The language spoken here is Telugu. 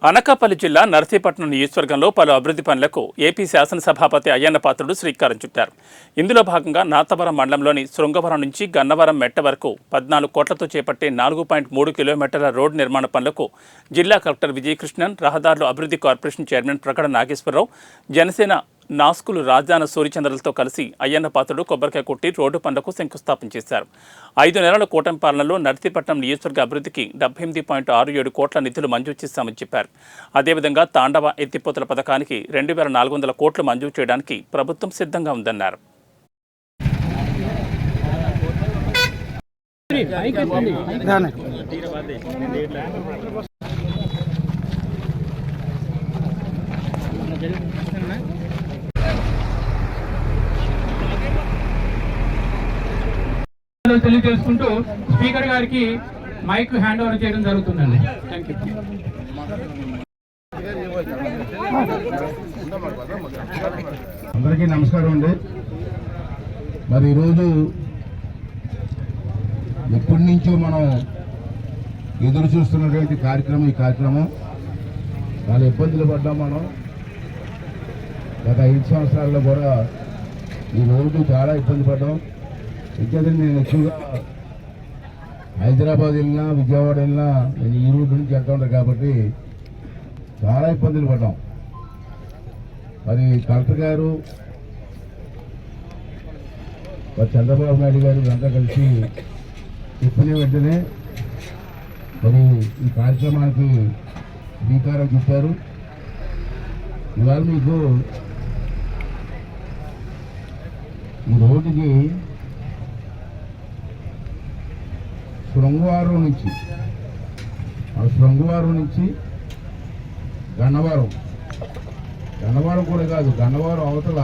అనకాపల్లి జిల్లా నర్సీపట్నం నియోజకవర్గంలో పలు అభివృద్ధి పనులకు ఏపీ శాసనసభాపతి అయ్యన్న పాత్రుడు శ్రీకారం చుట్టారు. ఇందులో భాగంగా నాతవరం మండలంలోని శృంగవరం నుంచి గన్నవరం మెట్ట వరకు 14 కోట్లతో చేపట్టే 4.3 కిలోమీటర్ల రోడ్డు నిర్మాణ పనులకు జిల్లా కలెక్టర్ విజయకృష్ణన్, రహదారులు అభివృద్ధి కార్పొరేషన్ చైర్మన్ ప్రకట నాగేశ్వరరావు, జనసేన నాస్కులు రాజాన సూర్యచంద్రలతో కలిసి అయ్యన్న పాత్రుడు కొబ్బరికాయ కొట్టి రోడ్డు పనులకు శంకుస్థాపన చేశారు. 5 నెలల కూటమి పాలనలో నర్సీపట్నం నియోజకవర్గ అభివృద్ధికి 78.67 కోట్ల నిధులు మంజూరు చేశామని చెప్పారు. అదేవిధంగా తాండవ ఎత్తిపోతల పథకానికి 2400 కోట్లు మంజూరు చేయడానికి ప్రభుత్వం సిద్ధంగా ఉందన్నారు. తెలియజేసుకుంటూ స్పీకర్ గారికి మైక్ హ్యాండ్ ఓవర్ చేయడం జరుగుతుందండి. Thank you. అందరికీ నమస్కారం అండి. మరి ఈరోజు ఎప్పటి నుంచో మనం ఎదురు చూస్తున్నటువంటి ఈ కార్యక్రమం చాలా ఇబ్బందులు పడ్డాం. మనం గత 5 సంవత్సరాల్లో కూడా ఈ రోజు చాలా ఇబ్బంది పడ్డాం. ఎందుకంటే నేను ఎక్కువగా హైదరాబాద్ వెళ్ళినా, విజయవాడ వెళ్ళినా నేను ఈ రూట్ నుంచి వెళ్తూ ఉంటాను కాబట్టి చాలా ఇబ్బందులు పడ్డాం. మరి కలెక్టర్ గారు, చంద్రబాబు నాయుడు గారు అంతా కలిసి చెప్పిన వెంటనే మరి ఈ కార్యక్రమానికి శ్రీకారం చుట్టారు. ఇవాళ మీకు ఈ రోడ్డుకి శృంగవరం నుంచి గన్నవరం కూడా కాదు, గన్నవరం అవతల